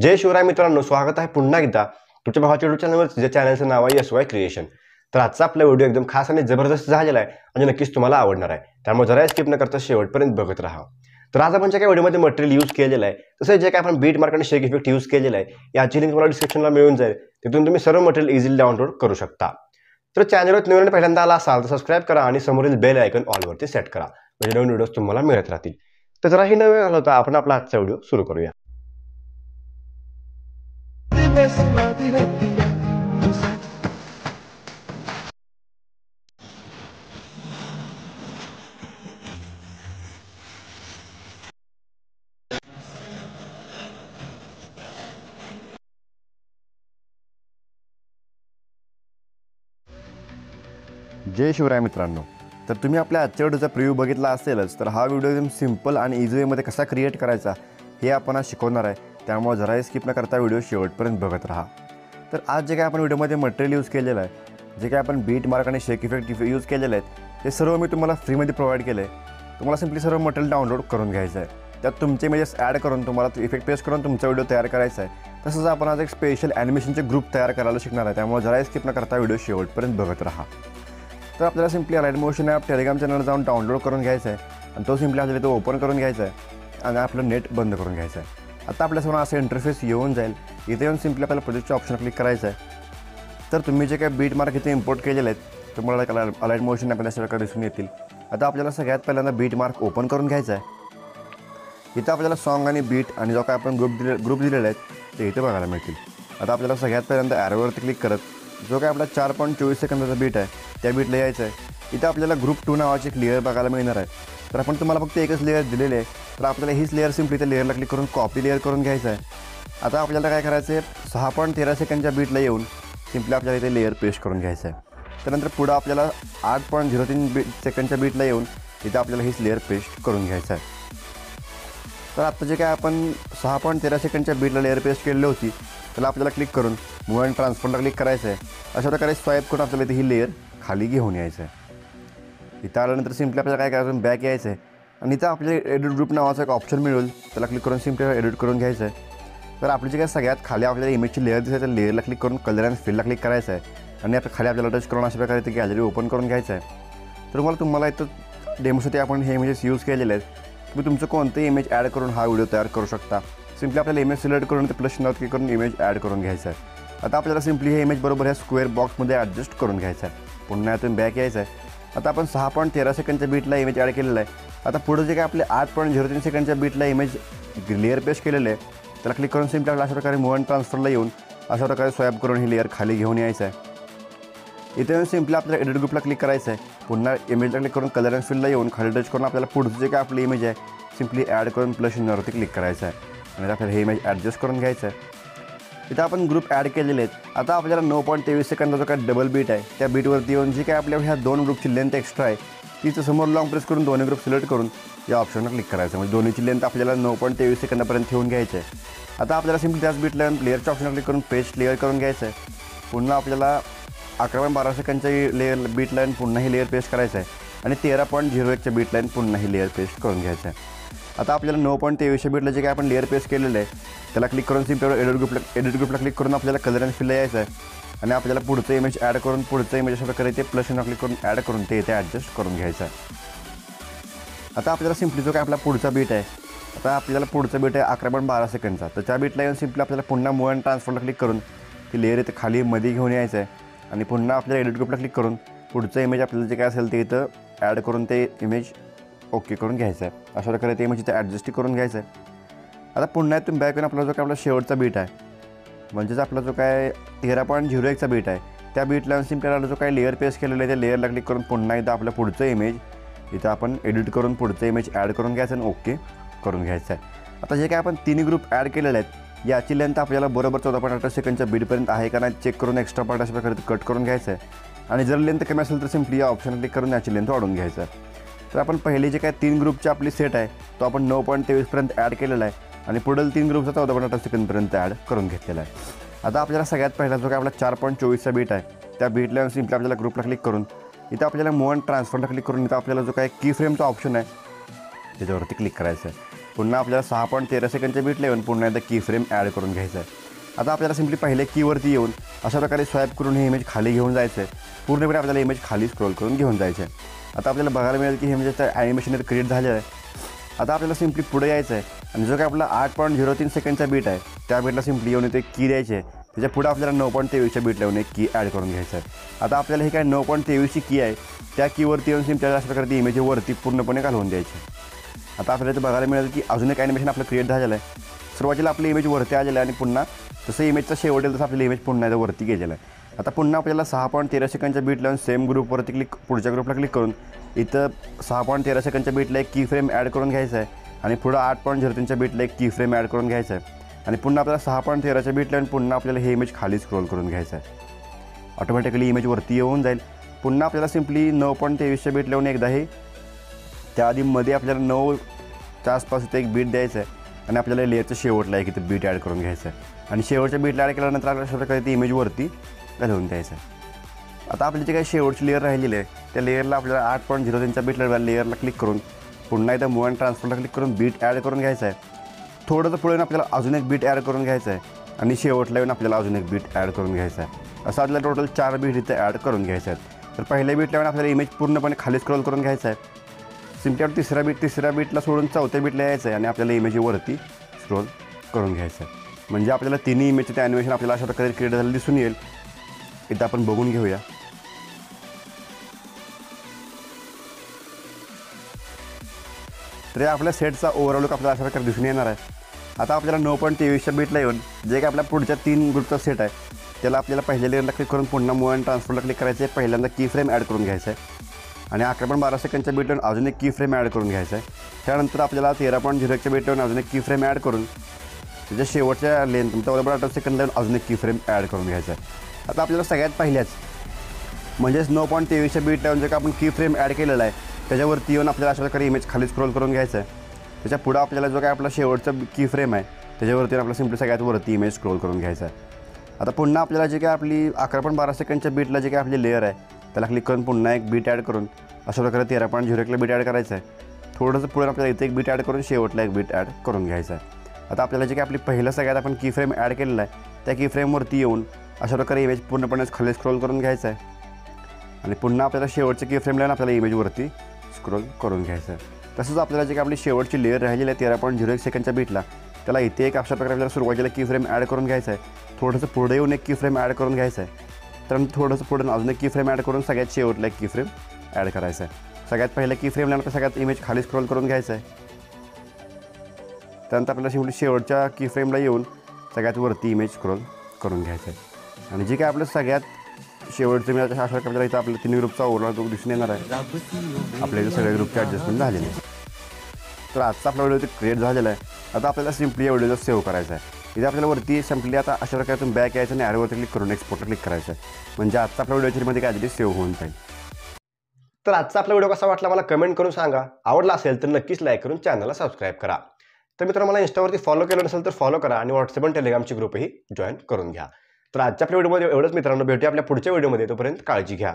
जय शिवराय मित्रांनो, स्वागत आहे पुन्हा एकदा तुमच्या भावाच्या यूट्यूब चॅनलवर. जे चॅनलचं नाव आहे SY क्रिएशन. तर आजचा आपला व्हिडिओ एकदम खास आणि जबरदस्त झालेला आहे आणि नक्कीच तुम्हाला आवडणार आहे. त्यामुळे जरा स्किप न करता शेवटपर्यंत बघत राहा. तर आज आपण जे काही व्हिडिओमध्ये मटेरियल यूज केलेलं आहे, तसं जे काही आपण बीट मार्क आणि शेक इफेक्ट यूज केलेला आहे, याची लिंक तुम्हाला डिस्क्रिप्शनला मिळून जाईल. तिथून तुम्ही सर्व मटेरियल इझिली डाउनलोड करू शकता. तर चॅनलवर नवीन पहिल्यांदा आला असाल तर सबस्क्राईब करा आणि समोरील बेल आयकॉन ऑलवरती सेट करा, म्हणजे नवीन व्हिडिओज तुम्हाला मिळत राहतील. तर जराही नवीन आला होता, आपण आपला आजचा व्हिडिओ सुरू करूया. जय शिवराय मित्रांनो. तर तुम्ही आपल्या आजच्या व्हिडिओचा प्रिव्ह्यू बघितला असेलच. तर हा व्हिडिओ एकदम सिंपल आणि इझी वेमध्ये कसा क्रिएट करायचा हे आपण आज शिकवणार आहे. त्यामुळे जराही स्किप न करता व्हिडिओ शेवटपर्यंत बघत राहा. तर आज जे काय आपण व्हिडिओमध्ये मटेरियल यूज केलेलं आहे, जे काय आपण बीट मार्क आणि शेक इफेक्ट यूज केलेले आहेत, ते सर्व मी तुम्हाला फ्रीमध्ये प्रोव्हाइड केलं आहे. तुम्हाला सिम्पली सर्व मटेरियल डाउनलोड करून घ्यायचं आहे. त्यात तुमचे इमेजेस ॲड करून तुम्हाला इफेक्ट पेस्ट करून तुमचा व्हिडिओ तयार करायचा आहे. तसंच आपण आज एक स्पेशल ॲनिमेशनचे ग्रुप तयार करायला शिकणार आहे. त्यामुळे जराही स्किप न करता व्हिडिओ शेवटपर्यंत बघत राहा. तर आपल्याला सिम्पली अलाइट मोशन ॲप टेलिग्राम चॅनल जाऊन डाउनलोड करून घ्यायचा आहे आणि तो सिम्पली आपल्याला तो ओपन करून घ्यायचा आहे आणि आपलं नेट बंद करून घ्यायचं आहे. आता आपल्यासमोर असं इंटरफेस येऊन जाईल. इथे येऊन सिम्पली आपल्याला प्रोजेक्टच्या ऑप्शन क्लिक करायचं आहे. तर तुम्ही जे काही बीट मार्क इथे इम्पोर्ट केलेले आहेत तुम्हाला अलाइट मोशन आपल्याला सगळं दिसून येतील. आता आपल्याला सगळ्यात पहिल्यांदा बीट मार्क ओपन करून घ्यायचा आहे. इथं आपल्याला सॉन्ग आणि बीट आणि जो काय आपण ग्रुप दिलेले आहेत ते इथे बघायला मिळतील. आता आपल्याला सगळ्यात पहिल्यांदा ॲरोवरती क्लिक करत जो काय आपला 4.24 सेकंदाचा बीट आहे त्या बीटला यायचं आहे. इथं आपल्याला ग्रुप 2 नावाची एक लेअर बघायला मिळणार आहे. तर आपण तुम्हाला फक्त एकच लेअर दिलेली आहे. तर आपल्याला हीच लेअर सिम्पली त्या लेअरला क्लिक करून कॉपी लेअर करून घ्यायचं आहे. आता आपल्याला काय करायचं आहे, 6.13 सेकंडच्या बीटला येऊन सिम्पली आपल्याला इथे लेअर पेस्ट करून घ्यायचं आहे. त्यानंतर पुढं आपल्याला 8.03 सेकंडच्या बीटला येऊन इथं आपल्याला हीच लेअर पेस्ट करून घ्यायचं आहे. तर आता जे काय आपण 6.13 सेकंडच्या बीटला लेअर पेस्ट केलेली होती त्याला आपल्याला क्लिक करून मूव्ह अँड ट्रान्सफरला क्लिक करायचं आहे. अशा प्रकारे स्वाईप करून आपल्याला इथे ही लेअर खाली घेऊन यायचं आहे. इथं आल्यानंतर सिम्पली आपल्याला काय करायचं, बॅक यायचं आहे आणि इथं आपल्याला एडिट ग्रुप नावाचा एक ऑप्शन मिळेल. त्याला क्लिक करून सिम्पली एडिट करून घ्यायचं आहे. तर आपली जे काय सगळ्यात खाली आपल्याला इमेजची लेअर दिसते त्या लेअरला क्लिक करून कलर अँड फिलला क्लिक करायचं आहे आणि आपल्या खाली आपल्याला टच करून अशा प्रकारे ते गॅलरी ओपन करून घ्यायचं आहे. तर तुम्हाला इथं डेमोसाठी आपण हे इमेजेस यूज केलेले आहेत. तुम्ही तुमचं कोणतं इमेज ॲड करून हा व्हिडिओ तयार करू शकता. सिम्पली आपल्याला इमेज सिलेक्ट करून ते प्लस नाव क्लिक करून इमेज ॲड करून घ्यायचं आहे. आता आपल्याला सिम्पली हे इमेज बरोबर ह्या स्क्वेअर बॉक्समध्ये ॲडजस्ट करून घ्यायचं आहे. पुन्हा यातून बॅक यायचं आहे. आता आपण 6.13 सेकंडच्या बीटला इमेज ॲड केलेला आहे. आता पुढं जे काय आपले 8.03 सेकंडच्या बीटला इमेज लेअर पेस्ट केलेलं आहे त्याला क्लिक करून सिम्पली आपल्याला अशा प्रकारे मूव्ह अँड ट्रान्सफरला येऊन अशा प्रकारे स्वॅप करून ही लेअर खाली घेऊन यायचं आहे. इथे येऊन सिम्पली आपल्याला एडिट ग्रुपला क्लिक करायचं आहे. पुन्हा इमेजला क्लिक करून कलर अँड फिलला येऊन खाली टच करून आपल्याला पुढचं जे काय आपली इमेज आहे सिम्पली ॲड करून प्लस चिन्हावरती क्लिक करायचं आहे आणि आपल्याला हे इमेज ॲडजस्ट करून घ्यायचं आहे. इथं आपण ग्रुप ॲड केलेले आहेत. आता आपल्याला 9.23 सेकंदाचा जो काय डबल बीट आहे त्या बीटवरती येऊन जी काय आपल्या ह्या दोन ग्रुपची लेंथ एक्स्ट्रा आहे तिचं समोर लॉंग प्रेस करून दोन्ही ग्रुप सिलेक्ट करून या ऑप्शनला क्लिक करायचं. म्हणजे दोन्हीची लेंथ आपल्याला 9.23 सेकंदापर्यंत ठेवून घ्यायचं आहे. आता आपल्याला सिम्पली त्याच बीटला लेअरच्या ऑप्शनला क्लिक करून पेस्ट लेअर करून घ्यायचं आहे. पुन्हा आपल्याला 11.12 सेकंडच्या लेअर बीट लाईन पुन्हा ही लेअर पेस्ट करायचं आहे आणि 13.01च्या बीट लाईन पुन्हा ही लेअर पेस्ट करून घ्यायचं आहे. आता आपल्याला 9.23 बीटला जे काय आपण लेअर पेस्ट केलेलं आहे त्याला क्लिक करून सिम्पली एडिट ग्रुपला क्लिक करून आपल्याला कलर अँड फिलला यायचं आहे आणि आपल्याला पुढचं इमेज ॲड करून पुढचं इमेज अशा प्रकारे ते प्लस क्लिक करून ॲड करून ते इथे ॲडजस्ट करून घ्यायचं आहे. आता आपल्याला सिम्पली जो काय आपला पुढचा बीट आहे, आता आपल्याला पुढचा बीट आहे 11.12 सेकंडचा. तर त्या बीटला येऊन सिम्पली आपल्याला पुन्हा मूव्ह अँड ट्रान्सफरला क्लिक करून ती लेअर इथे खाली मध्ये घेऊन यायचं आहे आणि पुन्हा आपल्याला एडिट ग्रुपला क्लिक करून पुढचं इमेज आपल्याला जे काय असेल ते इथं ॲड करून ते इमेज ओके करून घ्यायचं आहे. अशा प्रकारे ते इमेज इथं ॲडजस्ट करून घ्यायचं आहे. आता पुन्हा इथून बॅक येऊन आपला जो काय आपला शेवटचा बीट आहे म्हणजेच आपला जो काय 13.01चा बीट आहे त्या बीटला सिम्पली जो काय लेअर पेस्ट केलेलं आहे त्या लेअरला क्लिक करून पुन्हा इथं आपलं पुढचं इमेज इथं आपण एडिट करून पुढचं इमेज ॲड करून घ्यायचं आणि ओके करून घ्यायचं आहे. आता जे काय आपण तिन्ही ग्रुप ॲड केलेले आहेत याची लेंथ आपल्याला बरोबर 14.18 सेकंडच्या बीटपर्यंत आहे का नाही चेक करून एक्स्ट्रा पार्ट अशा प्रकारे कट करून घ्यायचं आहे आणि जर लेंथ कमी असेल तर सिम्पली या ऑप्शन क्लिक करून याची लेंथ वाढवून घ्यायचं आहे. तर आपण पहिले जे काय 3 ग्रुपची आपली सेट आहे तो आपण 9.23पर्यंत ॲड केलेला आहे आणि पुढील 3 ग्रुपचा 14.18 सेकंडपर्यंत ॲड करून घेतलेला आहे. आता आपल्याला सगळ्यात पहिला जो काय आपला 4.24चा बीट आहे त्या बीटला सिम्पली आपल्याला ग्रुपला क्लिक करून इथं आपल्याला मूव्ह अँड ट्रान्सफरला क्लिक करून इथं आपल्याला जो काय की फ्रेमचा ऑप्शन आहे त्याच्यावरती क्लिक करायचं आहे. पुन्हा आपल्याला 6.13 सेकंडच्या बीटला येऊन पुन्हा एकदा की फ्रेम ॲड करून घ्यायचं आहे. आता आपल्याला सिम्पली पहिल्या कीवरती येऊन अशा प्रकारे स्वाईप करून हे इमेज खाली घेऊन जायचं आहे. पूर्णपणे आपल्याला इमेज खाली स्क्रोल करून घेऊन जायचं आहे. आता आपल्याला बघायला मिळेल की हे म्हणजे ॲनिमेशन क्रिएट झालेलं आहे. आता आपल्याला सिम्पली पुढे यायचं आहे आणि जो काय आपला 8.03 सेकंडचा बीट आहे त्या बीटला सिम्पली येऊन इथे की द्यायची आहे. त्याच्या पुढे आपल्याला 9.23च्या बीटला येऊन एक की ॲड करून घ्यायचं आहे. आता आपल्याला हे काय 9.23ची की आहे त्या कीवरती येऊन सिम्पली अशा प्रकारे ती इमेजवरती पूर्णपणे घालवून द्यायची. आता आपल्याला इथं बघायला मिळेल की अजून एक ॲनिमेशन आपलं क्रिएट झालेलं आहे. सुरुवातीला आपली इमेज वरती आलेलं आहे आणि पुन्हा जसं इमेजचा शेवट येईल तसं आपली इमेज पुन्हा एकदा वरती गेलेलं आहे. आता पुन्हा आपल्याला 6.13 सेकंडच्या बीट लावून सेम ग्रुपवरती पुढच्या ग्रुपला क्लिक करून इथं 6.13 सेकंडच्या बीटला एक की फ्रेम ॲड करून घ्यायचं आहे आणि पुढं 8.03च्या बीटला एक की फ्रेम ॲड करून घ्यायचं आहे आणि पुन्हा आपल्याला 6.13च्या बीट लावून पुन्हा आपल्याला हे इमेज खाली स्क्रोल करून घ्यायचं आहे. ऑटोमॅटिकली इमेज वरती येऊन जाईल. पुन्हा आपल्याला सिम्पली 9.23च्या बीट लावून एकदा हे त्याआधी मध्ये आपल्याला 9च्या आसपास इथं एक बीट द्यायचं आहे आणि आपल्याला लेअरचं शेवटला एक इथं बीट ॲड करून घ्यायचं आहे आणि शेवटच्या बीटला ॲड केल्यानंतर आपल्याला अशा प्रकारे ती इमेजवरती घालवून द्यायचं आहे. आता आपली जे काही शेवटची लेअर राहिलेली आहे त्या लेअरला आपल्याला 8.03च्या बीटला लेअरला क्लिक करून पुन्हा एकदा मूव अँड ट्रान्सफरला क्लिक करून बीट ॲड करून घ्यायचं आहे. थोडंसं पुढे आपल्याला अजून एक बीट ॲड करून घ्यायचं आहे आणि शेवटला येऊन आपल्याला अजून एक बीट ॲड करून घ्यायचं आहे. असं आपल्याला टोटल 4 बीट इथे ॲड करून घ्यायचं आहे. तर पहिल्या बीटला येऊन आपल्याला इमेज पूर्णपणे खाली स्क्रोल करून घ्यायचं आहे. सिम्पली आपण तिसऱ्या बीटला सोडून चौथ्या बीटला यायचं आहे आणि आपल्याला इमेजवरती स्क्रोल करून घ्यायचं आहे. म्हणजे आपल्याला तिन्ही इमेजचे ते ॲनिमेशन आपल्याला अशा प्रकारे क्रिएट झालेलं दिसून येईल. इथं आपण बघून घेऊया. तर आपल्या सेटचा ओव्हरऑल लुक आपल्याला अशा प्रकारे दिसून येणार आहे. आता आपल्याला 9.23च्या बीटला येऊन जे काय आपल्या पुढच्या 3 ग्रुपचा सेट आहे त्याला आपल्याला पहिल्या लेअरला क्लिक करून पुन्हा मूव अँड ट्रान्सफरला क्लिक करायचं आहे. पहिल्यांदा की फ्रेम ॲड करून घ्यायचं आहे आणि 11.12 सेकंडच्या बीटवरून अजून एक की फ्रेम ॲड करून घ्यायचं आहे. त्यानंतर आपल्याला 13.01च्या बीटवरून अजून एक की फ्रेम ॲड करून त्याच्या शेवटच्या लेंथ 14.8 सेकंडला अजून एक की फ्रेम ॲड करून घ्यायचं आहे. आता आपल्याला सगळ्यात पहिल्याच म्हणजेच 9.23च्या बीट लावून जे का आपण की फ्रेम ॲड केलेला आहे त्याच्यावरती येऊन आपल्याला अशा प्रकारे इमेज खाली स्क्रोल करून घ्यायचं आहे. त्याच्या पुढं आपल्याला जो काय आपला शेवटचा की फ्रेम आहे त्याच्यावरती आपल्याला सिम्पली सगळ्यात वरती इमेज स्क्रोल करून घ्यायचं आहे. आता पुन्हा आपल्याला जे काय आपली 11.12 सेकंडच्या बीटला जे काय आपली लेअर आहे त्याला क्लिक करून पुन्हा एक बीट ॲड करून अशा प्रकारे 13.01ला बीट ॲड करायचं आहे. थोडंसं पुढे आपल्याला इथे एक बीट ॲड करून शेवटला एक बीट ॲड करून घ्यायचं आहे. आता आपल्याला जे काय आपली पहिलं सगळ्यात आपण की फ्रेम ॲड केलेला आहे त्या की फ्रेमवरती येऊन अशा प्रकारे इमेज पूर्णपणे खाली स्क्रोल करून घ्यायचं आहे आणि पुन्हा आपल्याला शेवटच्या की फ्रेम लावून आपल्याला इमेजवरती स्क्रोल करून घ्यायचं आहे. तसंच आपल्याला जे काय आपली शेवटची लेअर राहिलेली आहे 13.01 सेकंडच्या बीटला त्याला इथे एक अशा प्रकारे आपल्याला सुरुवातीला की फ्रेम ॲड करून घ्यायचं आहे. थोडंसं पुढे येऊन एक की फ्रेम ॲड करून घ्यायचं आहे. त्यानंतर थोडंसं पुढे अजून एक की फ्रेम ॲड करून सगळ्यात शेवटला एक की फ्रेम ॲड करायचं आहे. सगळ्यात पहिल्या की फ्रेम लावून सगळ्यात इमेज खाली स्क्रोल करून घ्यायचं आहे. त्यानंतर आपल्याला शेवटी शेवटच्या की फ्रेमला येऊन सगळ्यात वरती इमेज स्क्रोल करून घ्यायचं आहे आणि जे काय आपलं सगळ्यात शेवटचं मिळालं अशा प्रकारे इथं आपल्या 3 ग्रुपचा ओव्हरऑल लुक दिसून येणार आहे. आपल्या इथं सगळ्या ग्रुपचे ॲडजस्टमेंट झालेले आहे. तर आजचा आपला व्हिडिओ इथे क्रिएट झालेला आहे. आता आपल्याला सिम्पली या व्हिडिओचा सेव्ह करायचा आहे. इथे आपल्याला वरती सिम्पली आता अशा प्रकारे तुम्ही बॅक यायचं आणि ॲरोवरती क्लिक करून एक्सपोर्टला क्लिक करायचं आहे. म्हणजे आजचा आपला व्हिडिओमध्ये काय सेव्ह होऊन जाईल. तर आजचा आपला व्हिडिओ कसा वाटला मला कमेंट करून सांगा. आवडला असेल तर नक्कीच लाईक करून चॅनलला सबस्क्राईब करा. तर मित्रांनो मला इंस्टावरती फॉलो केलं नसेल तर फॉलो करा आणि व्हॉट्सअप आणि टेलिग्रामची ग्रुपही जॉईन करून घ्या. तर आजच्या आपल्या व्हिडिओमध्ये एवढंच मित्रांनो. भेटूया आपल्या पुढच्या व्हिडिओमध्ये. तोपर्यंत काळजी घ्या.